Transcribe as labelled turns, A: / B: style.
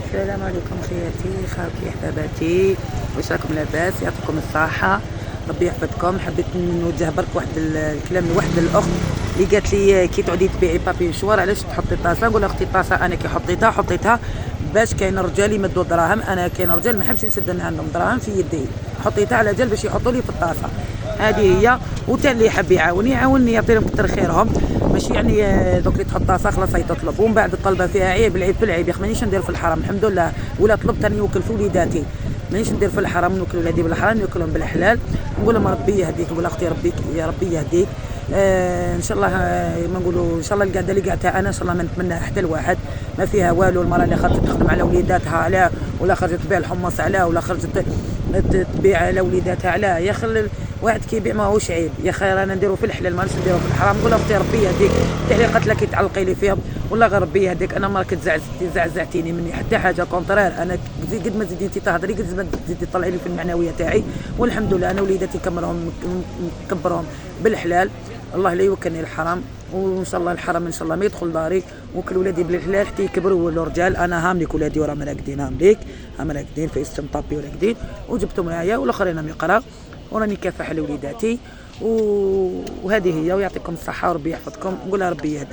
A: السلام عليكم خواتي خاوتي حباباتي، واش راكم لاباس؟ يعطيكم الصحه، ربي يحفظكم. حبيت نوجه برك واحد الكلام لواحد الاخت اللي قالت لي كي تعودي تبيعي بابي مشوار علاش تحطي طاسه. نقول لها اختي الطاسه انا كي حطيتها باش كاين رجال يمدوا دراهم، انا كاين رجال ما نحبش نسد عندهم دراهم في يدي، حطيتها على جال باش يحطوا لي في الطاسه. هذه هي. وتا اللي يحب يعاوني يعطي لهم كثر خيرهم، ماشي يعني دوك اللي تحط طاسه خلاص هي تطلب ومن بعد الطلبه فيها عيب. العيب في العيب يا اخي، مانيش ندير في الحرام الحمد لله، ولا طلبت راني نوكل في وليداتي، مانيش ندير في الحرام، نوكل ولادي بالحرام نوكلهم بالحلال. نقول لهم ربي يهديك، نقول اختي ربي يهديك. ان شاء الله ما نقولوا ان شاء الله القعده اللي قعدتها انا ان شاء الله ما نتمناها حتى لواحد، ما فيها والو. المراه اللي خرجت تخدم على وليداتها علاه، ولا خرجت تبيع الحمص علاه، ولا خرجت تبيع على وليداتها علاه. يا اخي واحد كيبيع ماهوش عيب يا اخي، رانا نديرو في الحلال ماناش نديرو في الحرام. نقول اختي ربي يهديك، تعليقات لك تعلقي لي فيهم والله غير ربي يهديك. انا ما راك زعزعتيني مني حتى حاجه، كونترير انا قد ما تزيدي انت تهضري قد ما تزيدي تطلعي لي في المعنويه تاعي. والحمد لله انا وليداتي نكبرهم بالحلال، الله لا يوكلني الحرام، وان شاء الله الحرام ان شاء الله ما يدخل داري. وكل ولادي بالحلال حتى يكبروا ويولوا رجال. انا هاملك ولادي وراهم راقدين، هم راقدين في استم طابي وراقدين، وجبتهم معايا والاخرين راهم يقراو، وراني كافحه لوليداتي. وهذه هي، ويعطيكم الصحه وربي يحفظكم. نقولها ربي يهدي.